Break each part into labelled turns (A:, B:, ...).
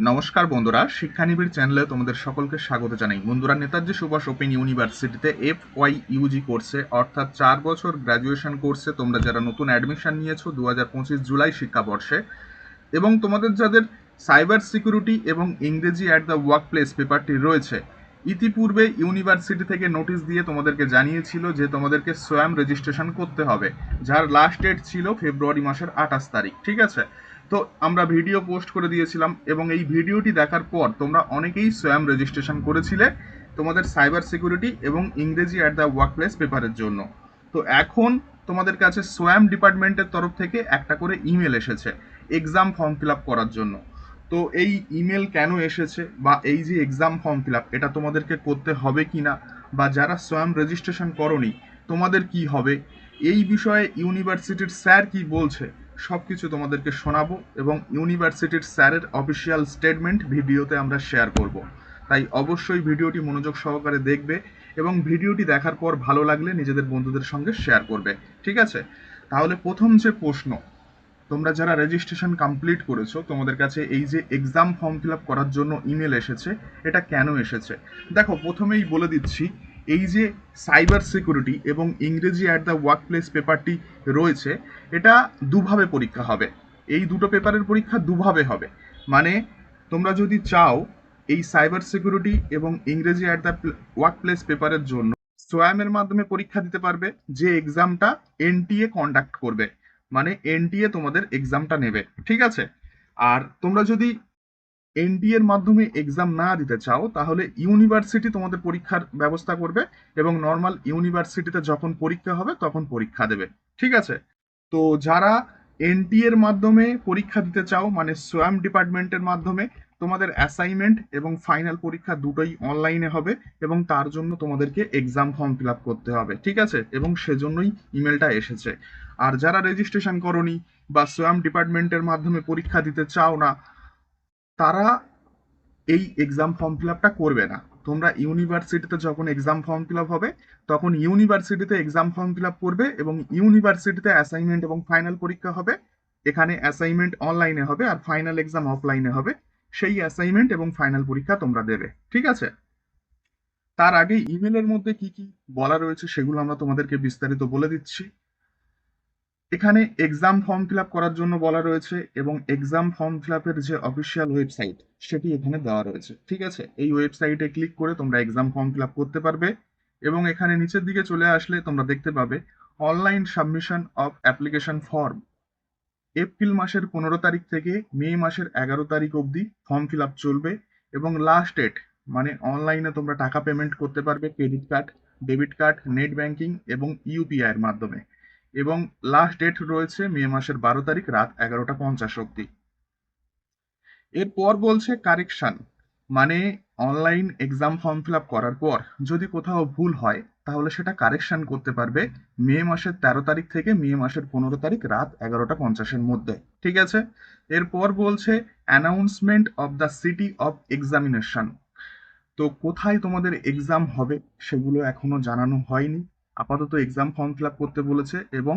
A: নমস্কার বন্ধুরা, শিক্ষানিবিড় চ্যানেলে তোমাদের সকলকে স্বাগত জানাই। বন্ধুরা, নেতাজি সুভাষ ওপেন ইউনিভার্সিটিতে FY কোর্সে অর্থাৎ 4 বছর গ্র্যাজুয়েশন কোর্সে তোমরা যারা নতুন অ্যাডমিশন নিয়েছো 2025 জুলাই শিক্ষাবর্ষে, এবং তোমাদের যাদের সাইবার সিকিউরিটি এবং ইংরেজি অ্যাট দ্য ওয়ার্ক প্লেস পেপারটি রয়েছে, ইতিপূর্বে ইউনিভার্সিটি থেকে নোটিশ দিয়ে তোমাদেরকে জানিয়েছিল যে তোমাদেরকে স্বয়ং রেজিস্ট্রেশন করতে হবে, যার লাস্ট ডেট ছিল ফেব্রুয়ারি মাসের 28 তারিখ। ঠিক আছে, তো আমরা ভিডিও পোস্ট করে দিয়েছিলাম এবং এই ভিডিওটি দেখার পর তোমরা অনেকেই স্বয়ং রেজিস্ট্রেশন করেছিলে তোমাদের সাইবার সিকিউরিটি এবং ইংরেজি অ্যাট দ্য ওয়ার্ক প্লেস পেপারের জন্য। তো এখন তোমাদের কাছে সোয়াম ডিপার্টমেন্টের তরফ থেকে একটা করে ইমেল এসেছে এক্সাম ফর্ম ফিল আপ করার জন্য। তো এই ইমেল কেন এসেছে বা এই যে এক্সাম ফর্ম ফিল আপ এটা তোমাদেরকে করতে হবে কি না, বা যারা স্বয়ং রেজিস্ট্রেশন করনি তোমাদের কি হবে, এই বিষয়ে ইউনিভার্সিটির স্যার কি বলছে সব কিছু তোমাদেরকে শোনাবো এবং ইউনিভার্সিটির স্যারের অফিসিয়াল স্টেটমেন্ট ভিডিওতে আমরা শেয়ার করব। তাই অবশ্যই ভিডিওটি মনোযোগ সহকারে দেখবে এবং ভিডিওটি দেখার পর ভালো লাগলে নিজেদের বন্ধুদের সঙ্গে শেয়ার করবে। ঠিক আছে, তাহলে প্রথম যে প্রশ্ন, তোমরা যারা রেজিস্ট্রেশন কমপ্লিট করেছো তোমাদের কাছে এই যে এক্সাম ফর্ম ফিল আপ করার জন্য ইমেল এসেছে, এটা কেন এসেছে? দেখো, প্রথমেই বলে দিচ্ছি, এই যে সাইবার সিকিউরিটি এবং ইংরেজি অ্যাট দ্য ওয়ার্ক প্লেস পেপারটি রয়েছে, এটা দুভাবে পরীক্ষা হবে। এই দুটো পেপারের পরীক্ষা দুভাবে হবে। মানে তোমরা যদি চাও এই সাইবার সিকিউরিটি এবং ইংরেজি অ্যাট দ্য ওয়ার্ক প্লেস পেপারের জন্য সোয়ামের মাধ্যমে পরীক্ষা দিতে পারবে, যে এক্সামটা NTA কন্ডাক্ট করবে, মানে NTA তোমাদের এক্সামটা নেবে। ঠিক আছে, আর তোমরা যদি NTA এর মাধ্যমে এক্সাম না দিতে চাও তাহলে ইউনিভার্সিটি তোমাদের পরীক্ষার ব্যবস্থা করবে এবং নর্মাল ইউনিভার্সিটিতে যখন পরীক্ষা হবে তখন পরীক্ষা দেবে। ঠিক আছে, তো যারা NTA এর মাধ্যমে পরীক্ষা দিতে চাও, মানে সোয়াম ডিপার্টমেন্টের মাধ্যমে, তোমাদের অ্যাসাইনমেন্ট এবং ফাইনাল পরীক্ষা দুটোই অনলাইনে হবে এবং তার জন্য তোমাদেরকে এক্সাম ফর্ম ফিল আপ করতে হবে। ঠিক আছে, এবং সেজন্যই ইমেলটা এসেছে। আর যারা রেজিস্ট্রেশন করনি বা সোয়াম ডিপার্টমেন্টের মাধ্যমে পরীক্ষা দিতে চাও না, তারা এই এক্সাম ফর্ম ফিল আপটা করবে না। তোমরা ইউনিভার্সিটিতে যখন এক্সাম ফর্ম ফিল আপ হবে তখন ইউনিভার্সিটিতে এক্সাম ফর্ম ফিল আপ করবে এবং ইউনিভার্সিটিতে অ্যাসাইনমেন্ট এবং ফাইনাল পরীক্ষা হবে। এখানে অ্যাসাইনমেন্ট অনলাইনে হবে আর ফাইনাল এক্সাম অফলাইনে হবে। সেই অ্যাসাইনমেন্ট এবং ফাইনাল পরীক্ষা তোমরা দেবে। ঠিক আছে, তার আগে ইমেলের মধ্যে কি কি বলা রয়েছে সেগুলো আমরা তোমাদেরকে বিস্তারিত বলে দিচ্ছি। এখানে এক্সাম ফর্ম ফিল আপ করার জন্য বলা রয়েছে এবং এক্সাম ফর্ম ফিল আপের যে অফিসিয়াল ওয়েবসাইট সেটি এখানে দেওয়া রয়েছে। ঠিক আছে, এই ওয়েবসাইটে ক্লিক করে তোমরা এক্সাম ফর্ম ফিল আপ করতে পারবে এবং এখানে নিচের দিকে চলে আসলে তোমরা দেখতে পাবে online submission of application form. April মাসের 15 তারিখ থেকে মে মাসের 11 তারিখ অবধি ফর্ম ফিল আপ চলবে এবং লাস্ট ডেট, মানে অনলাইনে তোমরা টাকা পেমেন্ট করতে পারবে credit card, debit card, net banking এবং ইউপিআই এর মাধ্যমে, এবং লাস্ট ডেট রয়েছে মে মাসের 12 তারিখ রাত 11টা 50 অবধি। এরপর বলছে কারেকশন, মানে online exam form fill up করার পর যদি কোথাও ভুল হয় তাহলে সেটা কারেকশন করতে পারবে মে মাসের 13 তারিখ থেকে মে মাসের 15 তারিখ রাত 11টা 50-এর মধ্যে। ঠিক আছে, এরপর বলছে announcement of the city of examination. তো কোথায় তোমাদের এক্সাম হবে সেগুলো এখনো জানানো হয়নি। আপাতত এক্সাম ফর্ম ফিল আপ করতে বলেছে এবং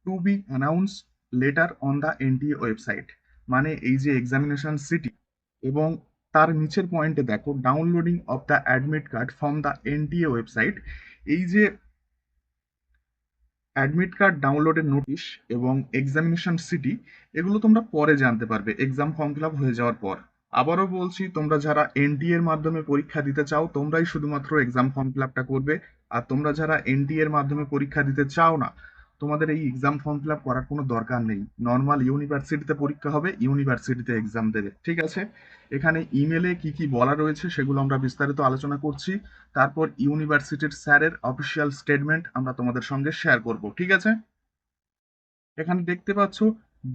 A: to be announced later on the NTA website, মানে এই যে এক্সামিনেশন সিটি এবং তার নিচের পয়েন্টে দেখো downloading of the admit card from the NTA website. এই যে অ্যাডমিট কার্ড ডাউনলোডের নোটিশ এবং এক্সামিনেশন সিটি, এগুলো তোমরা পরে জানতে পারবে এক্সাম ফর্ম ফিল আপ হয়ে যাওয়ার পর। আবারও বলছি, তোমরা যারা NTA এর মাধ্যমে পরীক্ষা দিতে চাও তোমরাই শুধুমাত্র এক্সাম ফর্ম ফিল আপটা করবে। আর তোমরা যারা NTA এর মাধ্যমে পরীক্ষা দিতে চাও না, তোমাদের এই এক্সাম ফর্ম ফিল আপ করার কোনো দরকার নেই। নর্মাল ইউনিভার্সিটিতে পরীক্ষা হবে, ইউনিভার্সিটিতে এক্সাম দেবে। ঠিক আছে, এখানে ইমেলে কি কি বলা রয়েছে সেগুলো আমরা বিস্তারিত আলোচনা করছি। তারপর ইউনিভার্সিটির স্যারের অফিসিয়াল স্টেটমেন্ট আমরা তোমাদের সঙ্গে শেয়ার করব। ঠিক আছে, এখানে দেখতে পাচ্ছ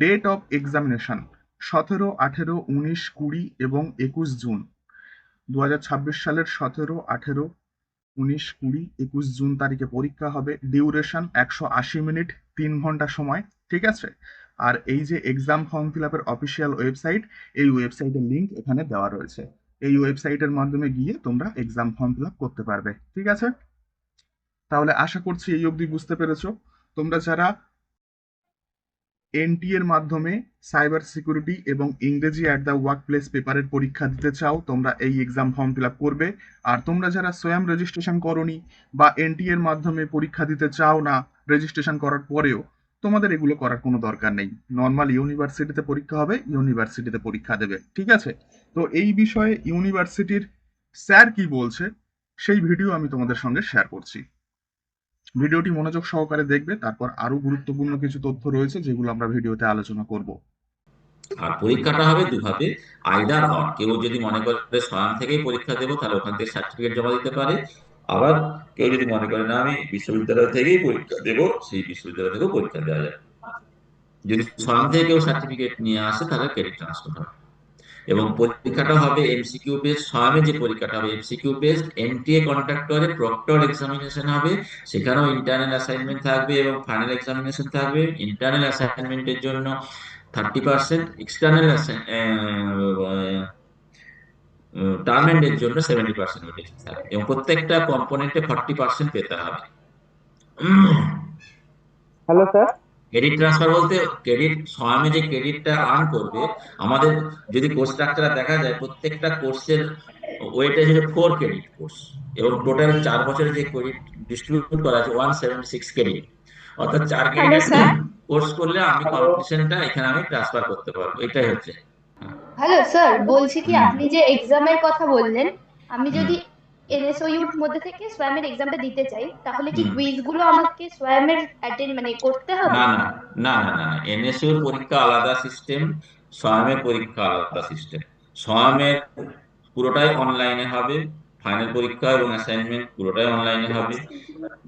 A: ডেট অফ এক্সামিনেশন 17, 18, 19, 20 এবং 21 জুন। 2026 সালের 17, 18, 19, 20, 21 জুন তারিখে পরীক্ষা হবে। ডিউরেশন 180 মিনিট, 3 ঘন্টা সময়। ঠিক আছে, আর এই যে এক্সাম ফর্ম ফিল আপের অফিসিয়াল ওয়েবসাইট, এই ওয়েবসাইটের লিঙ্ক এখানে দেওয়া রয়েছে। এই ওয়েবসাইটের মাধ্যমে গিয়ে তোমরা এক্সাম ফর্ম ফিল আপ করতে পারবে। ঠিক আছে, তাহলে আশা করছি এই অবধি বুঝতে পেরেছো। তোমরা যারা এনটি এর মাধ্যমে সাইবার সিকিউরিটি এবং ইংরেজি অ্যাট দ্য ওয়ার্ক প্লেস পেপারের পরীক্ষা দিতে চাও, তোমরা এই এক্সাম ফর্ম ফিল আপ করবে। আর তোমরা যারা স্বয়ং রেজিস্ট্রেশন করনি বা এনটি এর মাধ্যমে পরীক্ষা দিতে চাও না রেজিস্ট্রেশন করার পরেও, তোমাদের এগুলো করার কোনো দরকার নেই। নর্মাল ইউনিভার্সিটিতে পরীক্ষা হবে, ইউনিভার্সিটিতে পরীক্ষা দেবে, ঠিক আছে? তো এই বিষয়ে ইউনিভার্সিটির স্যার কি বলছে সেই ভিডিও আমি তোমাদের সঙ্গে শেয়ার করছি। ভিডিওটি মনোযোগ সহকারে দেখবে, তারপর আরো গুরুত্বপূর্ণ কিছু তথ্য রয়েছে যেগুলো আমরা ভিডিওতে আলোচনা করব।
B: আর পরীক্ষাটা হবে দুভাবে, আইদার অর। কেউ যদি মনে করে স্বয়ং থেকেই পরীক্ষা দেবো তাহলে ওখান থেকে সার্টিফিকেট জমা দিতে পারে। আবার কেউ যদি মনে করে না আমি বিশ্ববিদ্যালয় থেকেই পরীক্ষা দেবো, সেই বিশ্ববিদ্যালয় থেকেও পরীক্ষা দেওয়া যায়। যদি স্বয়ং থেকে কেউ সার্টিফিকেট নিয়ে আসে তাহলে ক্রেডিট ট্রান্সফার হবে। এবং পরীক্ষাটা হবে এমসিকিউ বেসড। স্বয়ং যে পরীক্ষাটা হবে এমসিকিউ বেসড। এনটিএ কন্ট্রাক্টরে প্রক্টর এক্সামিনেশন হবে, সেখানেও ইন্টারনাল অ্যাসাইনমেন্ট থাকবে এবং ফাইনাল এক্সামিনেশন থাকবে। ইন্টারনাল অ্যাসাইনমেন্টের জন্য 30%, এক্সটার্নাল টার্ম এন্ডের জন্য 70% ওয়েটেজ থাকবে এবং প্রত্যেকটা কম্পোনেন্টে 40% পেতে হবে।
C: Hello sir.
B: ক্রেডিট ট্রান্সফার বলতে ক্রেডিট স্বয়ংে যে ক্রেডিটটা আর্ন করবে, আমাদের যদি কোর্স স্ট্রাকচার দেখা যায় প্রত্যেকটা কোর্সের ওয়েটেজ হচ্ছে 4 ক্রেডিট কোর্স এবং টোটাল 4 বছরের যে ক্রেডিট ডিস্ট্রিবিউট করা আছে 176 ক্রেডিট। অর্থাৎ 4
C: হ্যালো
B: ক্রেডিট
C: স্যার।
B: কোর্স করলে আমি কম্পিটিশনটা এখানে আমি ট্রান্সফার করতে পারবো, এটাই হচ্ছে।
C: হ্যালো স্যার, বলছি কি
B: হুম
C: আপনি যে এক্সামের কথা বললেন, আমি
B: হুম
C: যদি এনএসইউর মধ্যে থেকে সোয়ামের এক্সামটা দিতে চাই তাহলে কি
B: হুম
C: কুইজগুলো আমাকে সোয়ামের অ্যাটেন্ড মানে করতে হবে?
B: না না না না না না, এনএসইউর পরীক্ষা আলাদা সিস্টেম, স্বয়মের পরীক্ষা আলাদা সিস্টেম। স্বয়মের পুরোটাই অনলাইনে হবে, ফাইনাল পরীক্ষা এবং অ্যাসাইনমেন্ট পুরোটাই অনলাইনে হবে।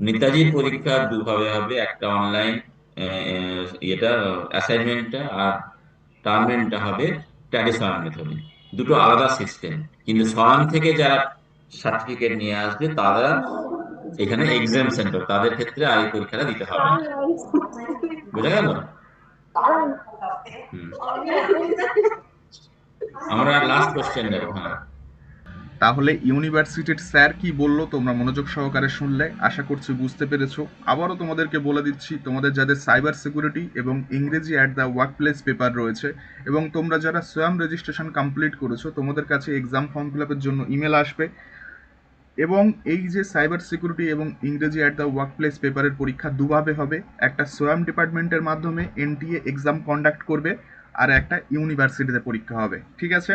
B: নেতাজির পরীক্ষা দুভাবে হবে, একটা অনলাইন এটা অ্যাসাইনমেন্টটা, আর টার্মেনটা হবে ট্র্যাডিশনাল মেথডে। দুটো আলাদা সিস্টেম। কিন্তু স্বয়ং থেকে যারা সার্টিফিকেট নিয়ে আসবে তারা এখানে এক্সাম সেন্টার, তাদের ক্ষেত্রে আর এই পরীক্ষাটা দিতে হবে না। বোঝা গেল? হুম। আমরা লাস্ট কোশ্চেন নেব। হ্যাঁ,
A: তাহলে ইউনিভার্সিটির স্যার কি বললো তোমরা মনোযোগ সহকারে শুনলে, আশা করছি বুঝতে পেরেছো। আবারও তোমাদেরকে বলে দিচ্ছি, তোমাদের যাদের সাইবার সিকিউরিটি এবং ইংরেজি at the work place paper রয়েছে এবং তোমরা যারা স্বয়ং রেজিস্ট্রেশন কমপ্লিট করেছো, তোমাদের কাছে এক্সাম ফর্ম ফিল আপের জন্য ইমেল আসবে। এবং এই যে সাইবার সিকিউরিটি এবং ইংরেজি অ্যাট দ্য ওয়ার্ক প্লেস পেপারের পরীক্ষা দুভাবে হবে, একটা সোয়াম ডিপার্টমেন্টের মাধ্যমে এনটিএ এক্সাম কন্ডাক্ট করবে, আর একটা ইউনিভার্সিটিতে পরীক্ষা হবে, ঠিক আছে?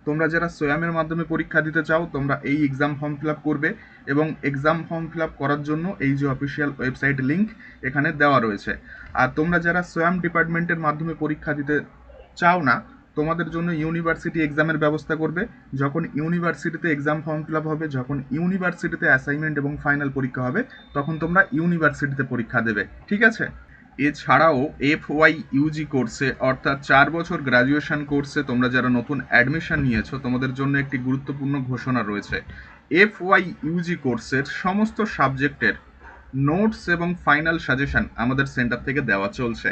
A: তোমরা যারা সোয়ামের মাধ্যমে পরীক্ষা দিতে চাও তোমরা এই এক্সাম ফর্ম ফিল আপ করবে এবং এক্সাম ফর্ম ফিল আপ করার জন্য এই যে অফিসিয়াল ওয়েবসাইট লিঙ্ক এখানে দেওয়া রয়েছে। আর তোমরা যারা সোয়াম ডিপার্টমেন্টের মাধ্যমে পরীক্ষা দিতে চাও না, তোমাদের জন্য ইউনিভার্সিটি এক্সামের ব্যবস্থা করবে। যখন ইউনিভার্সিটিতে এক্সাম ফর্ম ফিল আপ হবে, যখন ইউনিভার্সিটিতে অ্যাসাইনমেন্ট এবং ফাইনাল পরীক্ষা হবে, তখন তোমরা ইউনিভার্সিটিতে পরীক্ষা দেবে, ঠিক আছে? এছাড়াও এফওয়াই ইউজি কোর্সে অর্থাৎ 4 বছর গ্র্যাজুয়েশন কোর্সে তোমরা যারা নতুন অ্যাডমিশন নিয়েছো, তোমাদের জন্য একটি গুরুত্বপূর্ণ ঘোষণা রয়েছে। এফওয়াই ইউজি কোর্সের সমস্ত সাবজেক্টের নোটস এবং ফাইনাল সাজেশন আমাদের সেন্টার থেকে দেওয়া চলছে।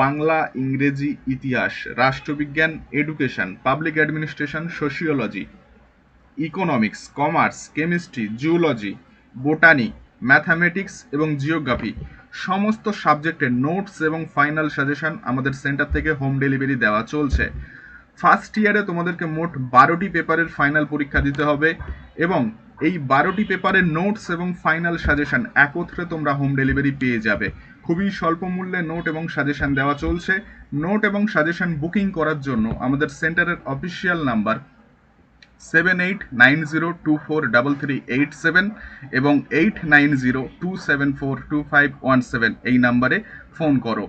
A: বাংলা, ইংরেজি, ইতিহাস, রাষ্ট্রবিজ্ঞান, education, public administration, sociology, economics, commerce, chemistry, zoology, botany, mathematics এবং জিওগ্রাফি সমস্ত সাবজেক্টের নোটস এবং ফাইনাল সাজেশন আমাদের সেন্টার থেকে হোম ডেলিভারি দেওয়া চলছে। ফার্স্ট ইয়ারে তোমাদেরকে মোট 12টি পেপারের ফাইনাল পরীক্ষা দিতে হবে এবং এই 12টি পেপারের নোটস এবং ফাইনাল সাজেশন একত্রে তোমরা হোম ডেলিভারি পেয়ে যাবে। খুবই স্বল্প মূল্যে নোট এবং সাজেশন দেওয়া চলছে। নোট এবং সাজেশন বুকিং করার জন্য আমাদের সেন্টারের অফিসিয়াল নাম্বার 7890243387 এবং 8902742517 এই নাম্বারে ফোন করো।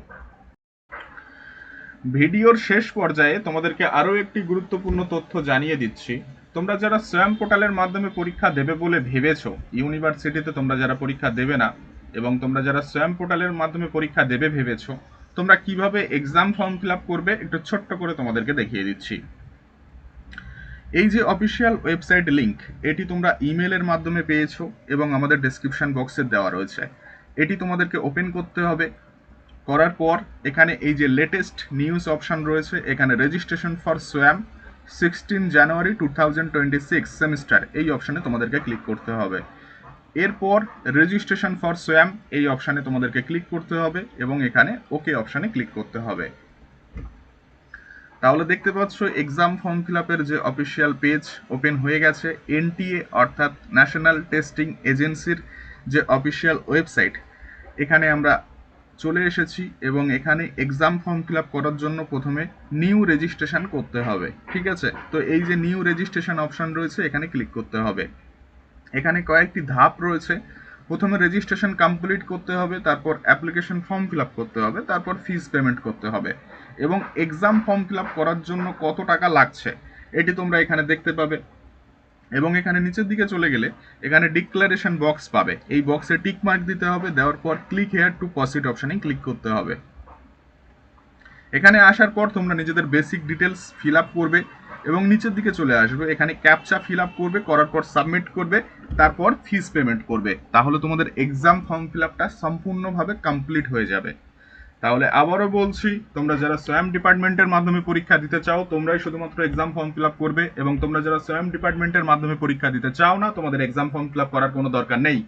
A: ভিডিওর শেষ পর্যায়ে তোমাদেরকে আরও একটি গুরুত্বপূর্ণ তথ্য জানিয়ে দিচ্ছি। তোমরা যারা স্বয়ং পোর্টালের মাধ্যমে পরীক্ষা দেবে বলে ভেবেছো, ইউনিভার্সিটিতে তোমরা যারা পরীক্ষা দেবে না এবং তোমরা যারা স্বয়ং পোর্টালের মাধ্যমে পরীক্ষা দেবে ভেবেছো, তোমরা কিভাবে এক্সাম ফর্ম ফিল আপ করবে একটু ছোট্ট করে তোমাদেরকে দেখিয়ে দিচ্ছি। এই যে অফিসিয়াল ওয়েবসাইট লিংক, এটি তোমরা ইমেলের মাধ্যমে পেয়েছো এবং আমাদের ডেসক্রিপশন বক্সে দেওয়া রয়েছে। এটি তোমাদেরকে ওপেন করতে হবে। করার পর এখানে এই যে লেটেস্ট নিউজ অপশন রয়েছে, এখানে registration for swamp 16 January 2026 semester, এই অপশানে তোমাদেরকে ক্লিক করতে হবে। এরপর রেজিস্ট্রেশন ফর সোয়াম এই অপশানে তোমাদেরকে ক্লিক করতে হবে এবং এখানে ওকে অপশানে ক্লিক করতে হবে। তাহলে দেখতে পাচ্ছ এক্সাম ফর্ম ফিল আপের যে অফিসিয়াল পেজ ওপেন হয়ে গেছে। এনটিএ অর্থাৎ ন্যাশনাল টেস্টিং এজেন্সির যে অফিসিয়াল ওয়েবসাইট, এখানে আমরা চলে এসেছি এবং এখানে এক্সাম ফর্ম ফিল আপ করার জন্য প্রথমে নিউ রেজিস্ট্রেশন করতে হবে। ঠিক আছে, তো এই যে নিউ রেজিস্ট্রেশন অপশান রয়েছে এখানে ক্লিক করতে হবে। এখানে কয়েকটি ধাপ রয়েছে। প্রথমে রেজিস্ট্রেশন কমপ্লিট করতে হবে, তারপর অ্যাপ্লিকেশন ফর্ম ফিল আপ করতে হবে, তারপর ফিস পেমেন্ট করতে হবে এবং এক্সাম ফর্ম ফিল আপ করার জন্য কত টাকা লাগছে এটি তোমরা এখানে দেখতে পাবে। এবং এখানে নিচের দিকে চলে গেলে এখানে ডিক্লারেশন বক্স পাবে, এই বক্সে টিক মার্ক দিতে হবে, দেওয়ার পর ক্লিক হেয়ার টু প্রসিড অপশানে ক্লিক করতে হবে। এখানে আসার পর তোমরা নিজেদের বেসিক ডিটেলস ফিল আপ করবে এবং নিচের দিকে চলে আসবে, এখানে ক্যাপচা ফিল আপ করবে, করার পর সাবমিট করবে, তারপর ফিস পেমেন্ট করবে। তাহলে তোমাদের এক্সাম ফর্ম ফিল আপটা সম্পূর্ণভাবে কমপ্লিট হয়ে যাবে। তাহলে আবারও বলছি, তোমরা যারা সোয়াম ডিপার্টমেন্টের মাধ্যমে পরীক্ষা দিতে চাও তোমরাই শুধুমাত্র এক্সাম ফর্ম ফিল আপ করবে এবং তোমরা যারা সোয়াম ডিপার্টমেন্টের মাধ্যমে পরীক্ষা দিতে চাও না তোমাদের এক্সাম ফর্ম ফিল আপ করার কোনো দরকার নেই।